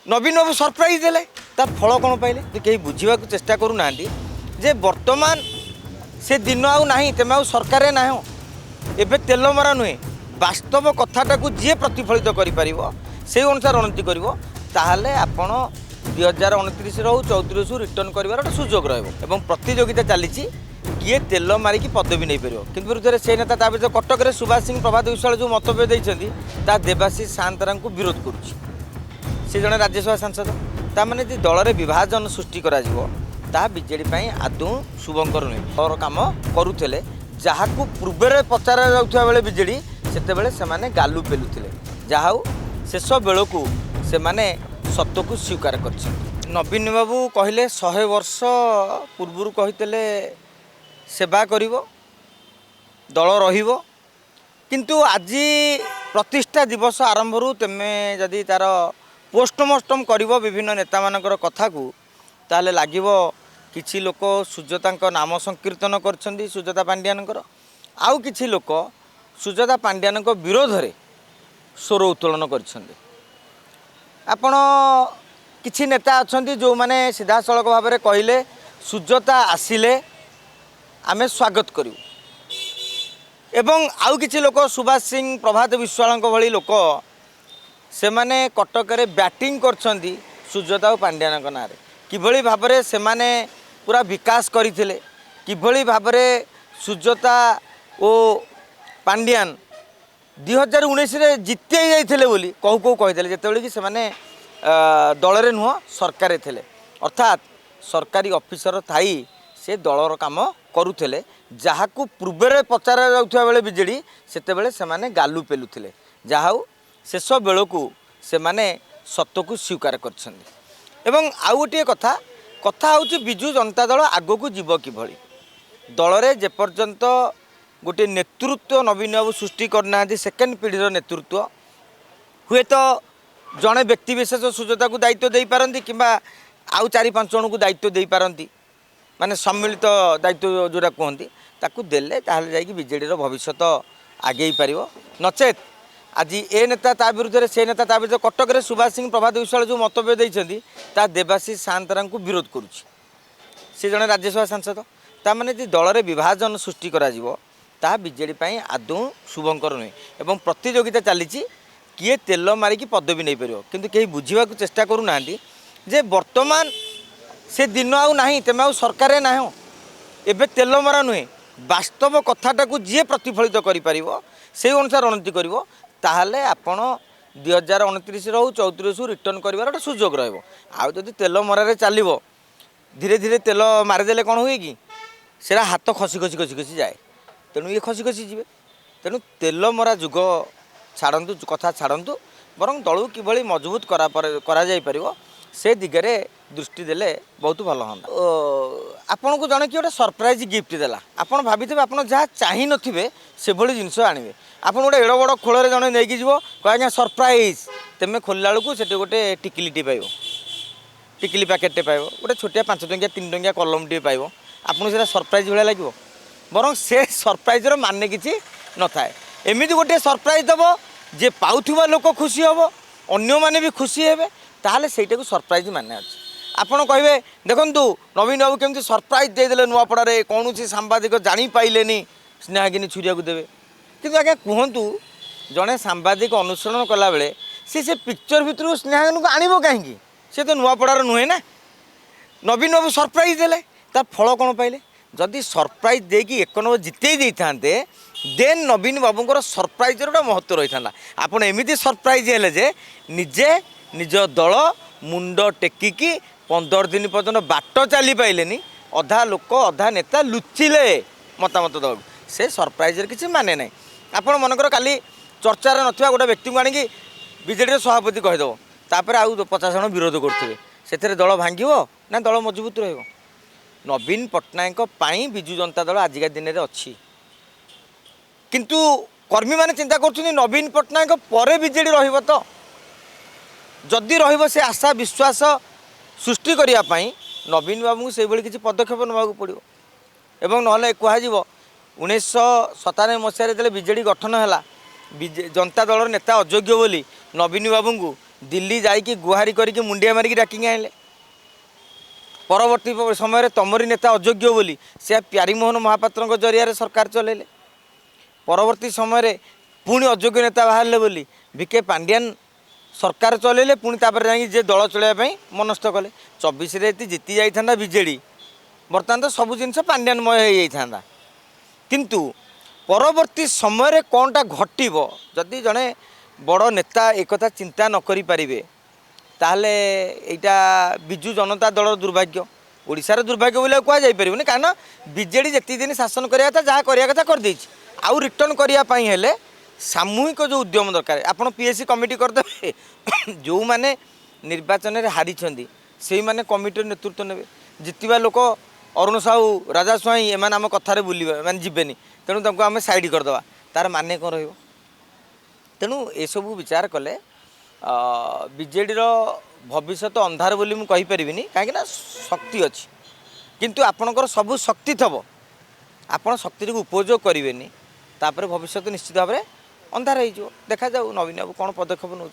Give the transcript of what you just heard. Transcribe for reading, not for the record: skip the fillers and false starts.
नवीन बाबू surprise देले तार फल कौन पाइले कहीं बुझा चेष्टा करूना जे वर्तमान से दिन आउ नहीं तेमे आउ सरकार ना एबे तेल मरा नुहे वास्तव कथाटा को जी प्रतिफलित कर से अनुसार रणनीति कर ताहले आपण 2029 रो 34 रिटर्न कर सुजोग रहा प्रतियोगिता चली किए तेल मारिकी पदवी नहीं पार कि विरुद्ध से नेता कटक में सुभाष सिंह प्रभात विश्वाल जो मंतव्य देते देवाशीष सान्तरा को विरोध करुच्ची से जड़े राज्यसभा सांसद ताने दल में विभाजन सृष्टि बीजेडी आदौ शुभंकर नुहे और कम करुले जहाँ को पूर्व पचार जाऊा बेले विजेडी से गालु पेलुले जहाँ शेष बेलू से सत्य को स्वीकार कर नवीन बाबू कहले 100 वर्ष पूर्व कहते सेवा करिवो दल रहिवो किंतु आज प्रतिष्ठा दिवस आरंभ रू तेमे जदि तार पोस्टमार्टम करिवो विभिन्न नेता मानकर कथा को ताले लागिवो किछि लोक सुजाता नाम संकीर्तन करछन्ती सुजाता पांड्यानकर आउ किछि लोक सुजाता पांड्यानक विरोध रे स्वर उत्तोलन करछन्ती आपण किछि नेता अछन्ती जो माने सीधा सड़क भाव में कहले सुजाता आसिले आमे स्वागत करूँ एवं आउ किछि लोक सुभाष सिंह प्रभात विश्वाल भली लोक से माने कटक रे बैटिंग करछन्ती सुजाता और पांड्यान ना किभली भाव में से माने पूरा विकास करथिले किभली भाव में सुजाता और पांड्यान 2019 रे जीति जाइथिले बोली कहू कहू कहिथिले जेतेबेले कि से माने दल रे नुह सरकार थिले अर्थात सरकारी ऑफिसर थाई से दलर काम करुले जहाँ को पूर्व पचार जाऊा बेले विजेडी से गालु पेलुले जहाँ शेष बेलू से सत्य को स्वीकार कर आउ गोटे कथा कथा हूँ विजु जनता दल आग को जीव किभली दल में जेपर्यंत गोटे नेतृत्व नवीन बाबू सृष्टि करना सेकेंड पीढ़ीर नेतृत्व हुए तो जड़े व्यक्तिशेष सुजाता को दायित्व दे पारती कि आउ 4-5 जन को दायित्व दे पारती माने सम्मिलित दायित्व जोड़ा कहती ताकू देले ताहले जाइए बीजेडी भविष्य आगे पार नचेत आज ए नेता ता विरुद्ध से नेता ता विरुद्ध कटक में सुभाष सिंह प्रभात विश्वाल जो मंतव्य देते देवाशीष सान्तरा को विरोध करुच्ची से जड़े राज्यसभा सांसद ताने दल में विभाजन सृष्टि करा बीजेडी आदौ शुभंकर नुहे एवं प्रतियोगिता चली किए तेल मारिकी पदवी नहीं पार कि कहीं बुझा चेष्टा करूना जे वर्तमान से दिन आउ नहीं तेमे आउ सरकार ना एबे तेल मरा नुहे वास्तव कथाटा को जी प्रतिफलित कर से अनुसार रणनीति कर ताहले आपण 2029 रो 34 रिटर्न कर सुजोग रहा तेल मरारे चलो धीरे धीरे तेल मारिदेले कौन हुए कि सेरा हाथ खसी खसी खसी खसी जाए तेणु ये खसी खसी जी तेणु तेल मरा जुग छाड़ू कथा छाड़ू बरं दलू किभली मजबूत करा जाई परिवो से दिगरे दृष्टि देले बहुत भल हाँ आपन को जड़े कि गोटे सरप्राइज गिफ्ट देला आपन भाभी आप जहाँ चाह नथिबे से भली जिनस आनिबे आपन गोटे एड़ बड़ खोल जड़े नहीं जीव कह सरप्राइज तेमे खोलला बेलू से गोटे टिकिलीटी पाइब टिकिली पैकेटे पाइब गोटे छोटिया 5 टंकिया 3 टंकिया कलमटे पाइब आपको से सरप्राइज भाया लगे बरं से सरप्राइजर माने किसी न थाए एमती गोटे सरप्राइज दब जे पाउथुवा लोक खुशी हम अन्य माने भी खुशी हेबे ताहले सेटा को सरप्राइज माने अच्छे आपड़ कहे देखु नवीन बाबू केमती सरप्राइज देदेले नुआपड़े कौन सांबादिक जापारे स्नेहागिनी छुरिया को देवे कि आज्ञा कहतु जड़े सांबादिक अनुसरण कला बेले से पिक्चर भितर स्नेहागिनी को आणव कहीं सी तो नुआपड़ार नुहे ना नवीन बाबू सरप्राइज देले तार फल कौन पाइले जदि सरप्राइज देकी 1 नंबर जिते था देन नवीन बाबूर सरप्राइजर गोटे महत्व रही था आपड़ एमती सरप्राइज है जे निजे निज दल मुंड टेकिकी 15 दिन पर्यटन बाट चली पाइले अधा लोक अधा नेता लुचिले मतामत दल से सरप्राइजर किसी माने ना आपण मनकर काली चर्चार ना गोटे व्यक्ति को आनिकी बीजेडी सभापति कहीदेव तापर आउ 50 जन विरोध करुवे से दल भांगो ना दल मजबूत रही नवीन पट्टनायक विजु जनता दल आजिका दिन में अच्छी किंतु कर्मी मैंने चिंता कर नवीन पट्टनायक पर बीजेडी रही तो जदि से आशा विश्वास सृष्टि करने नवीन बाबू से किसी पदक्षेप नाक पड़ो एवं ना कह 1997 मसीह बीजेडी गठन है जनता दल नेता अयोग्य बोली नवीन बाबू को दिल्ली जाइकी गुहारी करके मुंडिया मारिकी डाकिंग आइले परवर्ती समय तमरी नेता अयोग्य बोली से प्यारीमोहन महापात्र जरिया सरकार चलेले परवर्ती समय पुणी अयोग्य नेता बाहर बोली विके पांड्यान सरकार चलेले पुणी तापर जाई जे दल चलैया मनस्थ कले 24 जीति जाइथा बीजेडी बर्तमान तो सब जिन पांड्यानमय हो किंतु परवर्ती समय कौनटा घटव जदि जड़े बड़ नेता एक चिंता न करि पारिबे ताहले एटा बिजु जनता दल दुर्भाग्य ओडिशार दुर्भाग्य बोले कह जाई परिबनी कारण बीजेडी जति दिन शासन करिया था जहाँ करिया कथा कर देछि आउ रिटर्न करिया पई हेले सामूहिक जो उद्यम दरकार आपण पीएससी कमिटी करदे जो माने निर्वाचन रे हारी छंदी सेही माने कमिटी नेतृत्व नेबे जितिबा लोक अरुण साहू राजा स्वाई एमान आम कथार बुलवा माने जीवेनी तेणु तांको आम साइड करदवा तार माने कौन रहिबो तेणु एसबू विचार कले बीजेडी भविष्य अंधार बोली मुझे कहीपरिनी कहीं शक्ति अच्छी किंतु आपणकर सबू शक्ति थब आपण शक्ति को उपयोग करेंगे तापर भविष्य निश्चित भाव में अंधार हो देखा जाऊ नवीन बाबू कौन पदक्षेप नौ।